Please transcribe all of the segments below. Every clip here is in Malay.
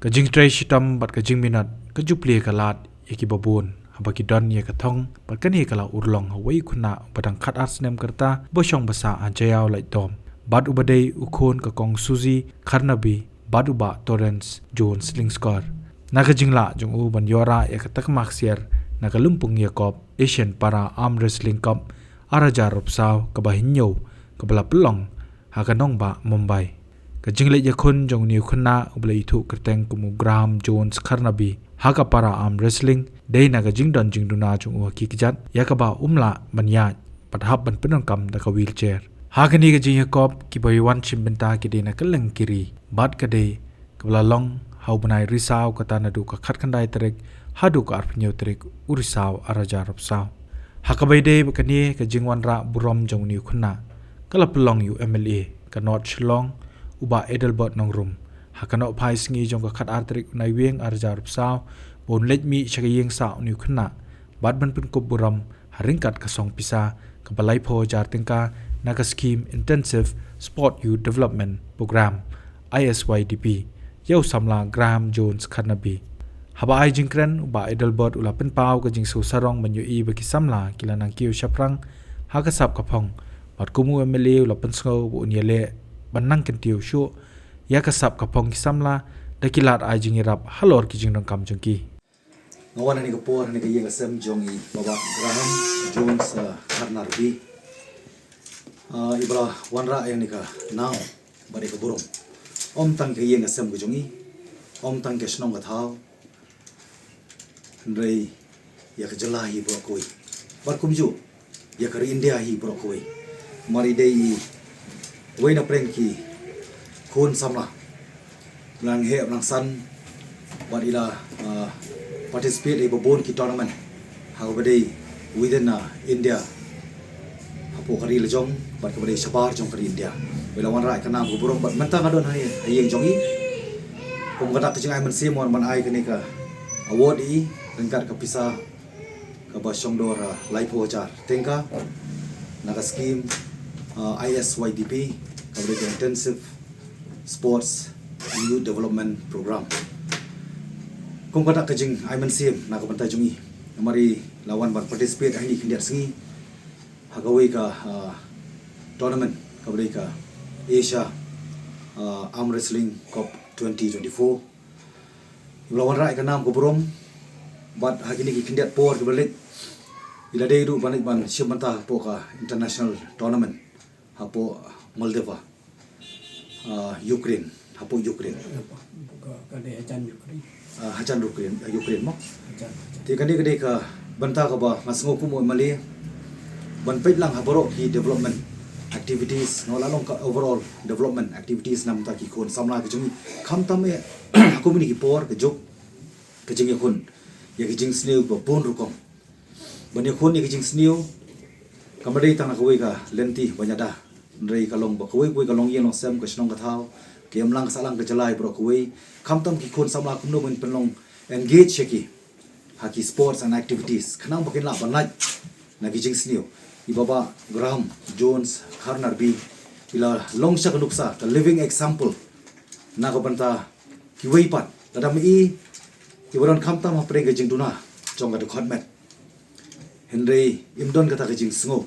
Kajing tray shitam bat kajing minat kajupli kalat yaki babun habaki don ye kathong bat kani kala urlong hawai kuna badang khat arsnem kerta boshong basa ajayau lai dom bat ubadei ukhon kakong suzi kharnabi bat uba torrents jones lingscore nakajingla jong u ban yora ye katak maksier nakalumpung yakop Asian para arm wrestling cup araja ropsaw kabahinyo kabala pelong hakanong ba Mumbai kajingle yakun jong niu khuna ublai thu kerteng kumu Graham Jones Kharnabi haka para arm wrestling dei na kajing don jingduna jong ki kijat yakaba umla banya padhap ban penong kam da ka wheelchair hakani kajing yakop ki boywan chimbenta ki de na kaleng kiri bat kade kabla long hau banai risaw kata nadu ka khat khandai trek hadu ka arpnyo trek urisaw araja ropsaw hakabai de bakani kajing wanra burom jong niu khuna kala pelong yu MLA ka not shlong uba Edelbert nongrum hakano phai singi jong ka khat artrik nai weng arjar psaw bon let mi chagiyeng sa ni khna bad ban pun ko buram haringkat ka song pisa ka balai pho jar tingka naga scheme intensive sport youth development program ISYDP yau samla Graham Jones Kharnabi haba ai jingkran uba Edelbert ula pen pau ka jing so sarong manyu i ba ki samla kilanang kiu shaprang haka sap ka phong bat kumu MLA ula pen ngo bu nyele banang kentiu shu ya kasap kapong kisamla dakilat ajing irap halor kijing dong kam jongki ngawan ni kapor ni kayeng asem jongi baba Graham Jones Kharnabi ibra wanra yang nika now bari ka burung om tang kayeng asem jongi om tang ke snong ka thau rei ya ka jalahi bro koi bar kumju ya ka India hi bro koi mari dei Wena prengki kun samla lang he lang san wadila participate in babon ki tournament how bade within India hapo kari lejong bat kabade sabar jong kari India wela wan rai kana go borong bat mentang adon hayeng jongi kum kata kecing ai mensi mon man ai kene ka award i rengkat ka pisa ka basong dor live hojar tengka naga scheme ISYDP coverage intensive sports youth development program kung kata kajing aiman sim na kabanta jungi mari lawan ban participate ahni kindiat singi hagawai ka tournament coverage ka Asia arm wrestling cup 2024 lawan rai ka nam ko brom bat hagini ki kindiat por ke balik ila dei du banit ban shimanta po ka international tournament hapo Moldova Ukraine hapo Ukraine hajan Ukraine mo ti kani kade ka banta ka ba ngasngo kumo mali ban pait lang haboro ki development activities no lalong ka overall development activities nam ta ki kon samla ki jung kham tam e community por ke jok ke jing yakun ya ki jing sneu ba pon rukom ban yakun ni ki jing sneu kamadei tang ka ka lenti banyada rei kalong ba koi kalong yen long sem ka snong ka thau kem lang salang ka jalai bro koi khamtam ki khon samla kumno ben penlong engage cheki haki sports and activities khanang bakin la banai na ki jing sneu I baba Graham Jones Kharnabi ila long sha nuksa the living example na ka banta ki wei pat dadam I boron khamtam ha pre ka jing duna chong ka khotmet Henry imdon kata ka jing sngo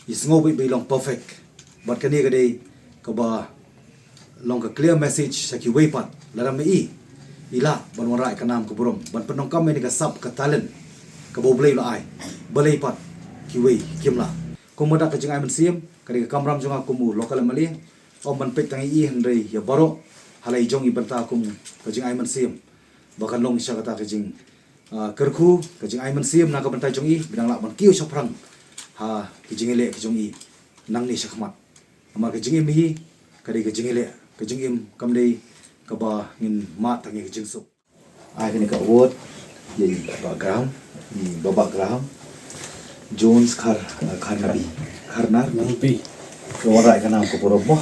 isngo bi long perfect but kani kade ka ba long ka clear message sa ki wei pat laram I ila ban warai ka nam ka burom ban penong kam ni ka sap ka talent ka bo blai la ai balai pat ki wei kimla komoda ka jing ai man siam kade ka kamram jonga kumu local mali om ban pek tangi I Henry ya baro halai jong I banta kumu ka jing ai man siam bakan long sha kata ka jing kerku ka jing ai man siam na ka banta jong I bidang la ban kiu saprang ha ki jing ele ki jong I nang ni sakmat amar ke jingim hi kari ke jingile ke jingim kamdei ka ba ngin mat tangi ke jingsu ai kini ka award ye ba Graham ni baba Graham Jones Kharnabi ko wara ka nam ko porob mo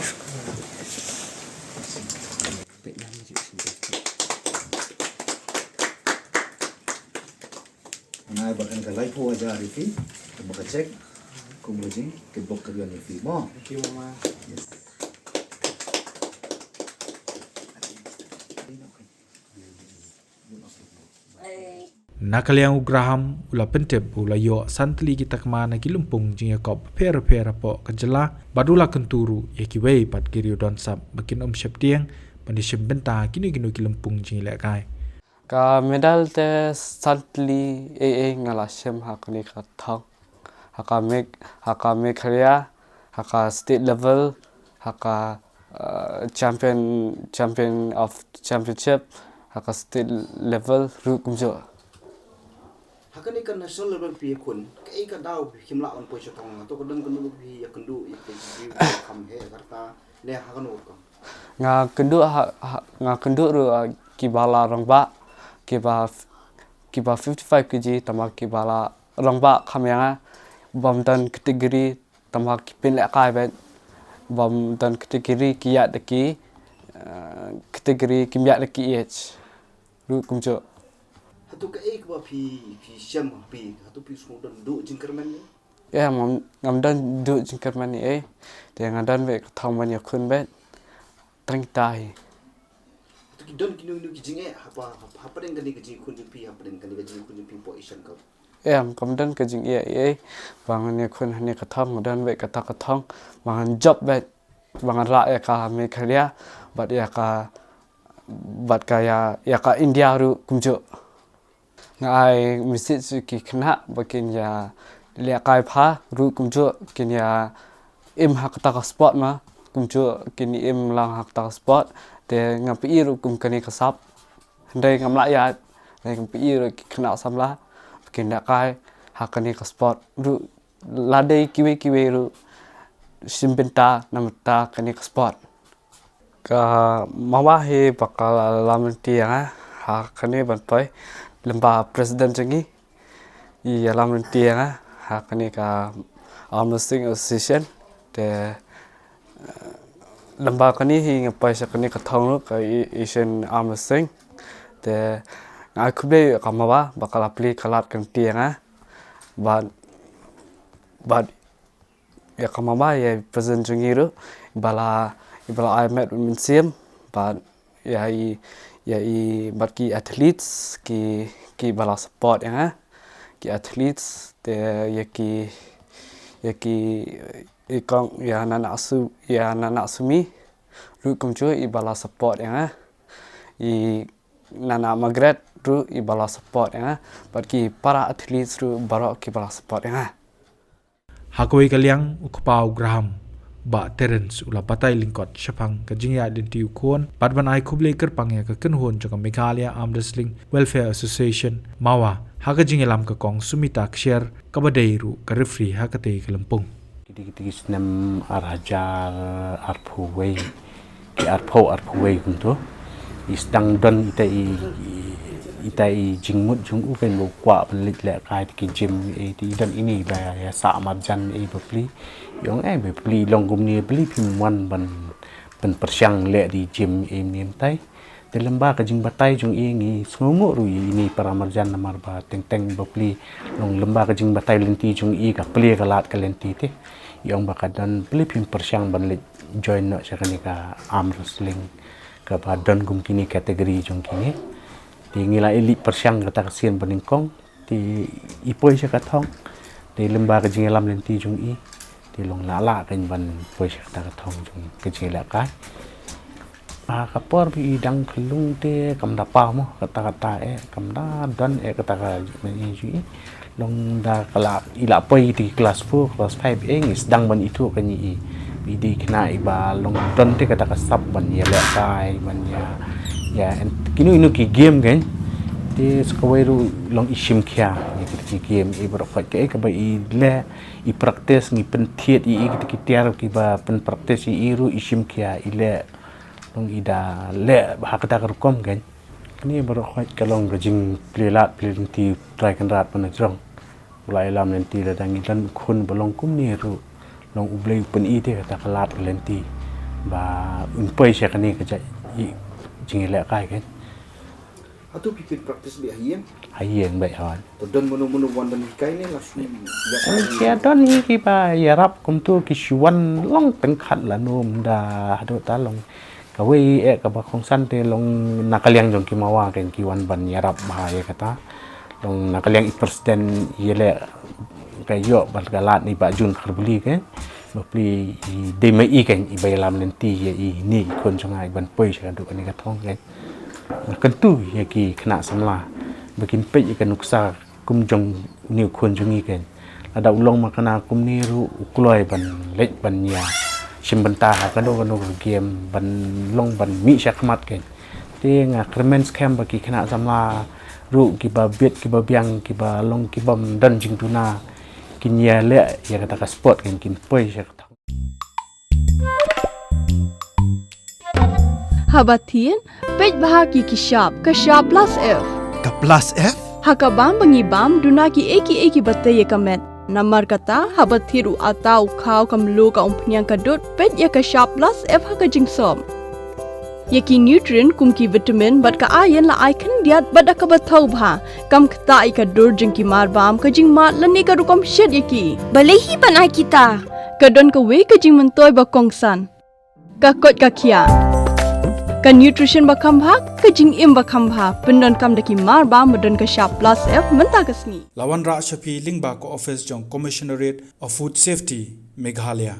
nai ba kan ka live ho aja rifi ko ba check kumujing ke bok ka ni fi mo thank you mama yes Nakaliang Graham ula pentep ula yo santli kita kemana kilumpung jing yakop pera po kejela badula kenturu yakiwei pat kiri don sap makin syaptiang pandisem benta kini kilumpung jing lekai. Ka medal te santli ngalasem hakni kathang haka me karya haka state level haka champion of championship haka state level ru kumjo. Hakan ikan nasional level pi kun kai ka daw himla on poisho tong to kadang kendu pi ya kendu kam he karta le hakan ko nga kendu ru kibala rongba kiba 55 kg tama kibala rongba khamyanga bom dan kategori tama kipin le kai bet bom dan kategori kiat deki kategori kimya deki h ru kumjo. Hatu ka ek ba pi syam pi hatu pi sudan du jingkerman ni Ya ngam dan du jingkerman ni de ngadan be thong ban yakun bet treng tai hatu ki don kinu ki jinge apa den kan ki jing kun pi apa den kan ki jing kun pi po isan ka ngam dan ke jing bangan yakun hani kathong dan be kata kathong bangan job bet bangan ra ya ka me karya bat ya ka India ru kumjo. Ngai misit ki kena bakin ya le kai pha ru kumjo kin ya im hak ta sport ma kumjo kin im lang hak ta sport te ngapi ru kum kani kasap ndai ngamla ya ndai ngapi ru kena samla kin da kai hak kani ka sport ru ladai kiwe ru simbenta namta kani ka sport ka mawa he bakal lamanti ya hak kani banpai lemba presiden jengi I alam rentiang hakani ka arm wrestling association te lemba kani hi ngapai sakani ka thong ka Asian arm wrestling te ngai khube kamawa bakal apli kalat kan tiang bad ya kamawa ya presiden jengi ru bala I met women sim bad ya i baki athletes ki bala support ya ki athletes te yaki ikong ya nana sumi ru kumcho i bala support ya i nana magret ru i bala support ya baki para athletes ru barok ki bala support ya Hakoi kaliang ukpau Graham ba Terence ula patai lingkot syapang ka jingya identity ukon padban ai khuble ker pangya ka kenhon jaka Meghalaya Arm Wrestling Welfare Association mawa haka jingelam ka kong Sumita Kshir kabadeiru ka referee hakate kelempung kiti senam arajar arpuwei ki arpuwei kunto istang don itai jingmut jungu pen bo kwa penlit le kai ki jim di don ini ba ya sa marjan bepli yong bepli long gumni beli pimwan ban persyang le di jim nim tai de lemba ka jing batai jung ngi sngomu ru ini para marjan namar ba teng bepli long lemba ka jing batai lenti jung ka pli ka lat ka lenti te yong ba kadan beli pim persyang ban le join no sakani ka arm wrestling ka ba don gum kini kategori jung kini di ngila elite persyang kata kasian beningkong di ipoi syakathong di lembaga jingelam lenti jung di long lala kan ban poi syakata kathong jung kejela kai kapor bi idang kelung te kamda pa mo kata kamda dan kata meni ju long da kala ila poi di kelas 4 kelas 5 sedang ban itu kan di kena iba long don te kata kasap ban ya le kai ban ya kini inu ki game kan di sekawairu long isim kia ki game berokot ke ba le i praktis ni pentiet kita tiar ki ba pen praktis iru isim kia ile long ida le hak ta kerkom kan kini berokot kalong gajing plelat plenti try kan rat panajrong ulai lam lenti ladang dan kun belong kum ni ru long ublei pen te kata kalat lenti ba unpai syakani ka jingile kai kan hatu pipit praktis bi hayeng bai hawan to don munu wan dan kai ni langsung ya don ni ki ba yarap kum tu ki shuan long tengkhat la nom da hado ta long ka wei ka ba khong san te long nakaliang jong ki mawa kan ki wan ban yarap ba ye kata long nakaliang i presiden yele kayo balgalat ni Pak Jun Kharbuli ke bapli de mai i kan i bailam nanti ya i ni kon sungai ban poi sa du ni ka thong ke kentu ya ki kena samla bikin pe ikan nuksa kum jong ni kon jungi kan ada ulong makana kum ni ru ukloi ban lek ban nya simbenta ka do game ban long ban mi syakmat kan te nga kremens camp bagi kena samla ru ki ba bet ki ba biang ki ba long ki bam dan jing tuna kin ya le ya kata ka sport kan kin poi syak thong Habatin pej bahagi ki shop ka shop plus F Ka plus F? hakabam bangibam duna ki eki batte ye kamet namar kata habathiru atau khau kamlu ka umpnyang kadut pej ya ka shop plus F haka jingsom Yaki nutrient kumki vitamin bat ka ayen la icon diat bada ka bathau bha kam khta I ka dur jingki mar bam ka jing mat lani ka rukom shed yaki balehi banai kita ka don ka we ka jing mentoy ba kongsan ka kot ka khia ka nutrition ba kham bha ka jing im ba kham bha pendon kam daki mar bam modon ka sharp plus F menta ka sni Lawan Ra Shafi Lingba ko office jong Commissionerate of Food Safety Meghalaya